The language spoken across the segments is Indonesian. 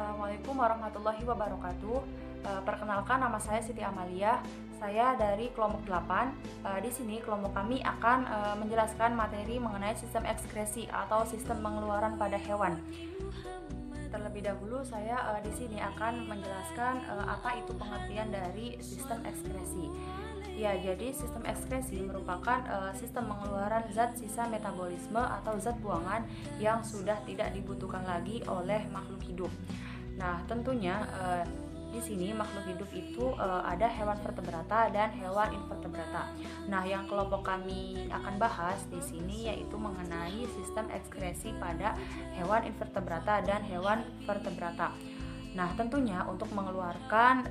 Assalamualaikum warahmatullahi wabarakatuh. Perkenalkan, nama saya Siti Amalia. Saya dari kelompok 8. Di sini kelompok kami akan menjelaskan materi mengenai sistem ekskresi atau sistem pengeluaran pada hewan. Terlebih dahulu saya di sini akan menjelaskan apa itu pengertian dari sistem ekskresi. Ya, jadi sistem ekskresi merupakan sistem pengeluaran zat sisa metabolisme atau zat buangan yang sudah tidak dibutuhkan lagi oleh makhluk hidup. Nah, tentunya di sini makhluk hidup itu ada hewan vertebrata dan hewan invertebrata. Nah, yang kelompok kami akan bahas di sini yaitu mengenai sistem ekskresi pada hewan invertebrata dan hewan vertebrata. Nah, tentunya untuk mengeluarkan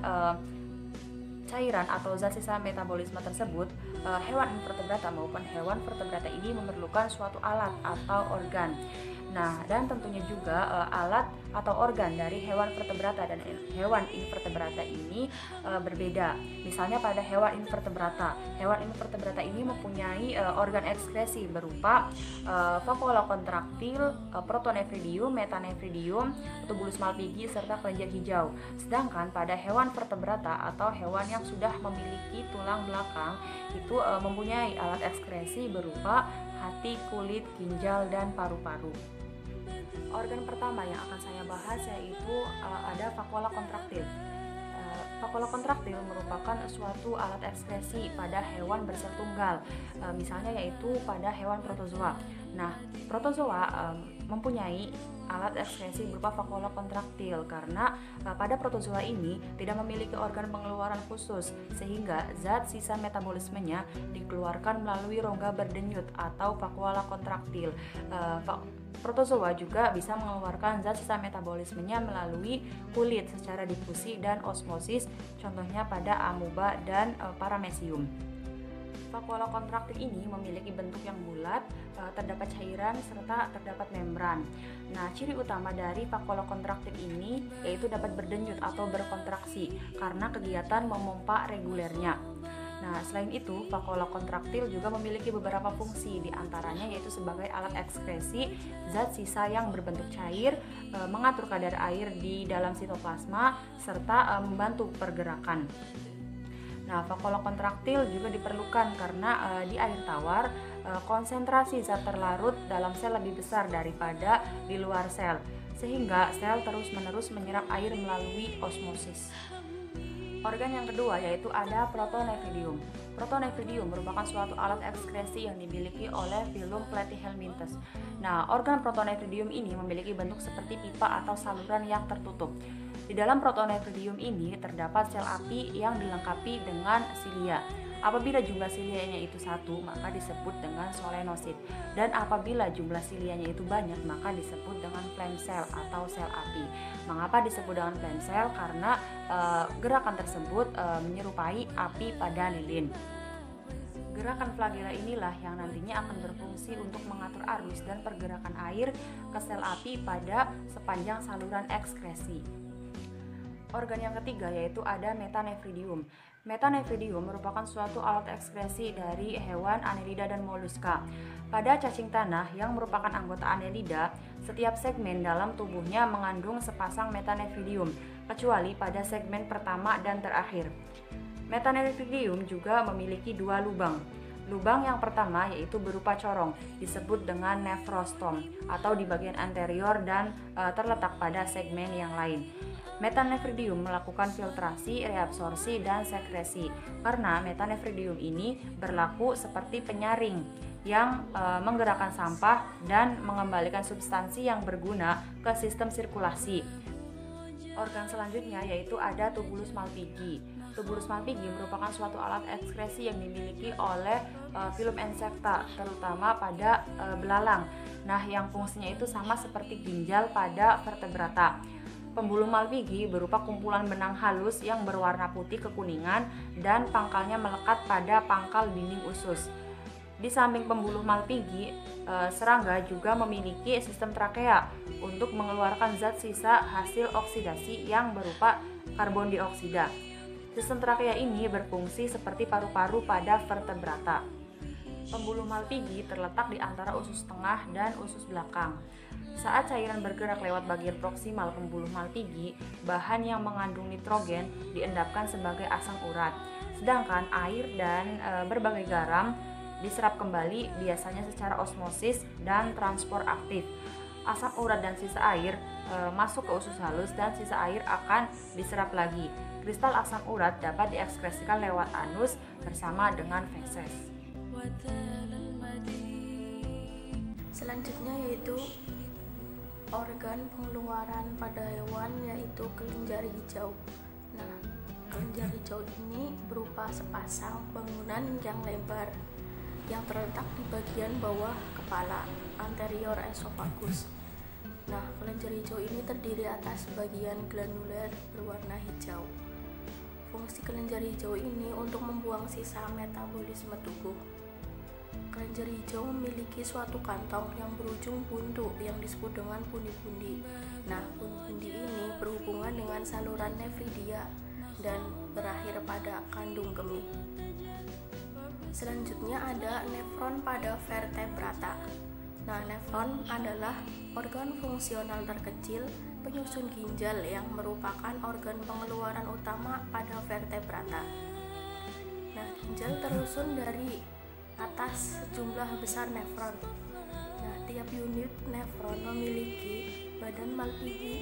cairan atau zat sisa metabolisme tersebut, hewan invertebrata maupun hewan vertebrata ini memerlukan suatu alat atau organ. Nah, dan tentunya juga alat atau organ dari hewan vertebrata dan hewan invertebrata ini berbeda. Misalnya pada hewan invertebrata ini mempunyai organ ekskresi berupa vakuola kontraktil, protonefridium, metanefridium, tubulus malpighi serta kelenjar hijau. Sedangkan pada hewan vertebrata atau hewan yang sudah memiliki tulang belakang itu mempunyai alat ekskresi berupa hati, kulit, ginjal, dan paru-paru. Organ pertama yang akan saya bahas yaitu ada vakuola kontraktil. Vakuola kontraktil merupakan suatu alat ekskresi pada hewan bersel tunggal, misalnya yaitu pada hewan protozoa. Nah, protozoa mempunyai alat ekskresi berupa vakuola kontraktil karena pada protozoa ini tidak memiliki organ pengeluaran khusus sehingga zat sisa metabolismenya dikeluarkan melalui rongga berdenyut atau vakuola kontraktil. Protozoa juga bisa mengeluarkan zat sisa metabolismenya melalui kulit secara difusi dan osmosis, contohnya pada amuba dan paramecium. Vakuola kontraktil ini memiliki bentuk yang bulat, terdapat cairan serta terdapat membran. Nah, ciri utama dari vakuola kontraktil ini yaitu dapat berdenyut atau berkontraksi karena kegiatan memompa regulernya. Nah, selain itu, vakuola kontraktil juga memiliki beberapa fungsi, diantaranya yaitu sebagai alat ekskresi zat sisa yang berbentuk cair, mengatur kadar air di dalam sitoplasma, serta membantu pergerakan. Nah, vakuola kontraktil juga diperlukan karena di air tawar konsentrasi zat terlarut dalam sel lebih besar daripada di luar sel, sehingga sel terus-menerus menyerap air melalui osmosis. Organ yang kedua yaitu ada protonefridium. Protonefridium merupakan suatu alat ekskresi yang dimiliki oleh filum Platyhelminthes. Nah, organ protonefridium ini memiliki bentuk seperti pipa atau saluran yang tertutup. Di dalam protonefridium ini terdapat sel api yang dilengkapi dengan silia. Apabila jumlah silianya itu 1, maka disebut dengan solenosit. Dan apabila jumlah silianya itu banyak, maka disebut dengan flame cell atau sel api. Mengapa disebut dengan flame cell? Karena gerakan tersebut menyerupai api pada lilin. Gerakan flagela inilah yang nantinya akan berfungsi untuk mengatur arus dan pergerakan air ke sel api pada sepanjang saluran ekskresi. Organ yang ketiga yaitu ada metanefridium. Metanefridium merupakan suatu alat ekskresi dari hewan Annelida dan moluska. Pada cacing tanah yang merupakan anggota Annelida, setiap segmen dalam tubuhnya mengandung sepasang metanefridium, kecuali pada segmen pertama dan terakhir. Metanefridium juga memiliki 2 lubang. Lubang yang pertama yaitu berupa corong, disebut dengan nephrostom atau di bagian anterior dan terletak pada segmen yang lain. Metanefridium melakukan filtrasi, reabsorpsi, dan sekresi karena metanefridium ini berlaku seperti penyaring yang menggerakkan sampah dan mengembalikan substansi yang berguna ke sistem sirkulasi. Organ selanjutnya yaitu ada tubulus malpighi. Tubulus malpighi merupakan suatu alat ekskresi yang dimiliki oleh filum insekta, terutama pada belalang. Nah, yang fungsinya itu sama seperti ginjal pada vertebrata. Pembuluh malpighi berupa kumpulan benang halus yang berwarna putih kekuningan dan pangkalnya melekat pada pangkal dinding usus. Di samping pembuluh malpighi, serangga juga memiliki sistem trakea untuk mengeluarkan zat sisa hasil oksidasi yang berupa karbon dioksida. Sistem trakea ini berfungsi seperti paru-paru pada vertebrata. Pembuluh Malpighi terletak di antara usus tengah dan usus belakang. Saat cairan bergerak lewat bagian proksimal pembuluh Malpighi, bahan yang mengandung nitrogen diendapkan sebagai asam urat, sedangkan air dan berbagai garam diserap kembali biasanya secara osmosis dan transport aktif. Asam urat dan sisa air masuk ke usus halus dan sisa air akan diserap lagi. Kristal asam urat dapat diekskresikan lewat anus bersama dengan feses. Selanjutnya yaitu organ pengeluaran pada hewan, yaitu kelenjar hijau. Nah, kelenjar hijau ini berupa sepasang bangunan yang lebar yang terletak di bagian bawah kepala, anterior esophagus. Nah, kelenjar hijau ini terdiri atas bagian glanduler berwarna hijau. Fungsi kelenjar hijau ini untuk membuang sisa metabolisme tubuh. Kelenjar hijau memiliki suatu kantong yang berujung buntu yang disebut dengan pundi-pundi. Nah, pundi-pundi ini berhubungan dengan saluran nefridia dan berakhir pada kandung kemih. Selanjutnya ada nefron pada vertebrata. Nah, nefron adalah organ fungsional terkecil penyusun ginjal yang merupakan organ pengeluaran utama pada vertebrata. Nah, ginjal tersusun dari atas sejumlah besar nefron. Nah, tiap unit nefron memiliki badan Malpighi,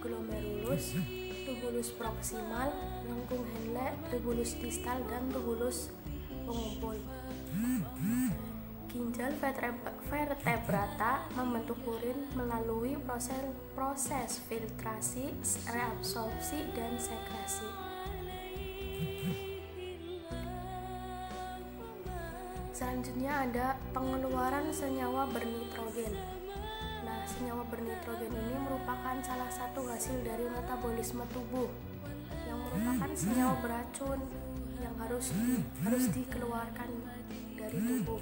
glomerulus, tubulus proksimal, lengkung Henle, tubulus distal, dan tubulus pengumpul. Ginjal vertebrata membentuk urin melalui proses filtrasi, reabsorpsi, dan sekresi. Selanjutnya ada pengeluaran senyawa bernitrogen. Nah, senyawa bernitrogen ini merupakan salah satu hasil dari metabolisme tubuh yang merupakan senyawa beracun yang harus dikeluarkan dari tubuh.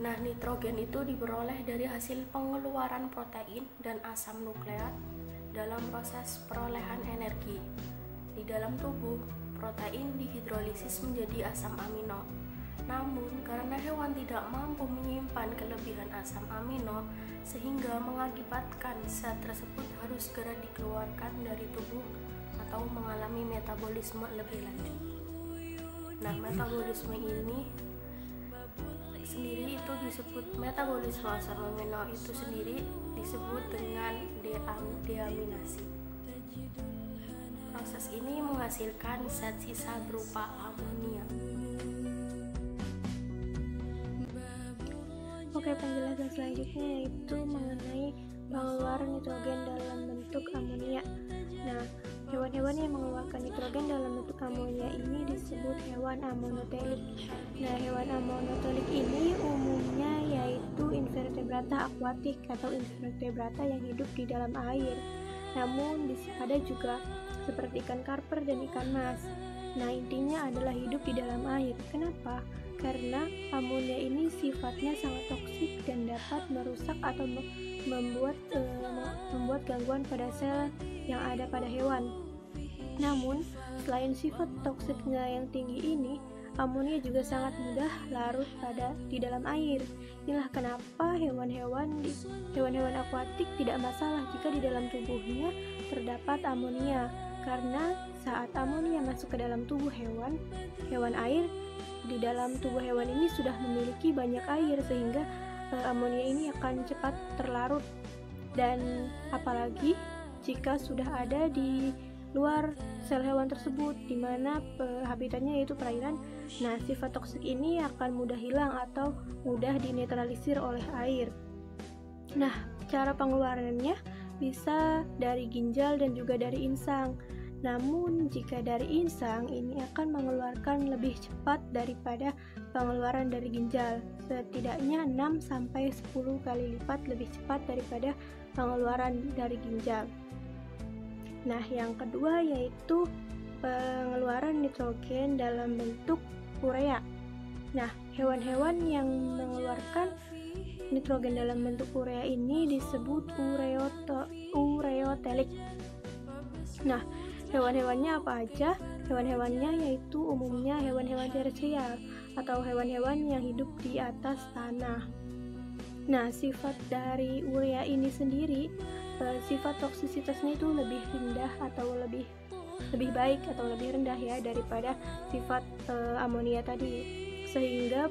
Nah, nitrogen itu diperoleh dari hasil pengeluaran protein dan asam nukleat dalam proses perolehan energi. Di dalam tubuh, protein dihidrolisis menjadi asam amino. Namun, karena hewan tidak mampu menyimpan kelebihan asam amino, sehingga mengakibatkan zat tersebut harus segera dikeluarkan dari tubuh atau mengalami metabolisme lebih lanjut. Nah, metabolisme ini sendiri itu disebut metabolisme asam amino itu sendiri disebut dengan deaminasi. Proses ini menghasilkan zat sisa berupa amonia. Oke, penjelasan selanjutnya yaitu mengenai pengeluaran nitrogen dalam bentuk amonia. Nah, hewan-hewan yang mengeluarkan nitrogen dalam bentuk amonia ini disebut hewan amonotelik. Nah, hewan amonotelik ini umumnya yaitu invertebrata akuatik atau invertebrata yang hidup di dalam air. Namun ada juga seperti ikan karper dan ikan mas. Nah, intinya adalah hidup di dalam air. Kenapa? Karena amonia ini sifatnya sangat toksik dan dapat merusak atau membuat gangguan pada sel yang ada pada hewan. Namun, selain sifat toksiknya yang tinggi ini, amonia juga sangat mudah larut di dalam air. Inilah kenapa hewan-hewan akuatik tidak masalah jika di dalam tubuhnya terdapat amonia, karena saat amonia masuk ke dalam tubuh hewan air, di dalam tubuh hewan ini sudah memiliki banyak air sehingga amonia ini akan cepat terlarut. Dan apalagi jika sudah ada di luar sel hewan tersebut di mana habitatnya yaitu perairan, nah sifat toksik ini akan mudah hilang atau mudah dinetralisir oleh air. Nah, cara pengeluarannya bisa dari ginjal dan juga dari insang. Namun jika dari insang ini akan mengeluarkan lebih cepat daripada pengeluaran dari ginjal, setidaknya 6-10 kali lipat lebih cepat daripada pengeluaran dari ginjal. Nah, yang kedua yaitu pengeluaran nitrogen dalam bentuk urea. Nah, hewan-hewan yang mengeluarkan nitrogen dalam bentuk urea ini disebut ureotelik. Nah, Hewan-hewannya apa aja? Hewan-hewannya yaitu umumnya hewan-hewan terestrial atau hewan-hewan yang hidup di atas tanah. Nah, sifat dari urea ini sendiri, sifat toksisitasnya itu lebih rendah atau lebih baik atau lebih rendah ya daripada sifat amonia tadi, sehingga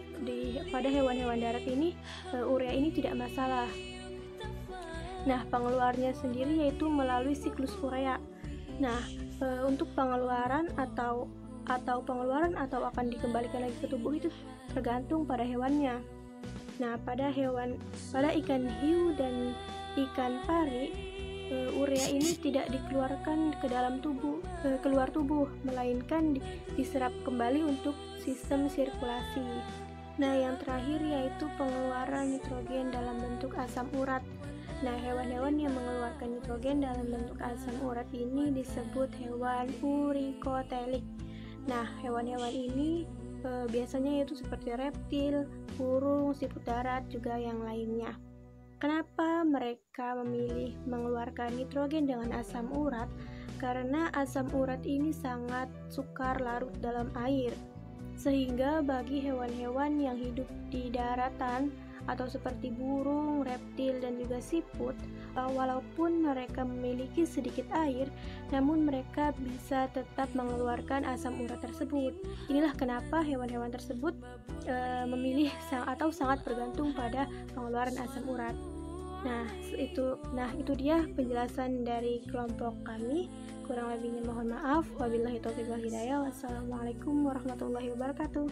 pada hewan-hewan darat ini urea ini tidak masalah. Nah, pengeluarnya sendiri yaitu melalui siklus urea. Nah, untuk pengeluaran atau akan dikembalikan lagi ke tubuh itu tergantung pada hewannya. Nah, pada ikan hiu dan ikan pari, urea ini tidak dikeluarkan keluar tubuh, melainkan diserap kembali untuk sistem sirkulasi. Nah, yang terakhir yaitu pengeluaran nitrogen dalam bentuk asam urat. Nah, hewan-hewan yang mengeluarkan nitrogen dalam bentuk asam urat ini disebut hewan urikotelik. Nah, hewan-hewan ini biasanya yaitu seperti reptil, burung, siput darat, juga yang lainnya. Kenapa mereka memilih mengeluarkan nitrogen dengan asam urat? Karena asam urat ini sangat sukar larut dalam air, sehingga bagi hewan-hewan yang hidup di daratan atau seperti burung, reptil, dan juga siput, walaupun mereka memiliki sedikit air, namun mereka bisa tetap mengeluarkan asam urat tersebut. Inilah kenapa hewan-hewan tersebut memilih atau sangat bergantung pada pengeluaran asam urat. Nah, itu dia penjelasan dari kelompok kami. Kurang lebihnya mohon maaf. Wabillahi taufiq wal hidayah. Wassalamualaikum warahmatullahi wabarakatuh.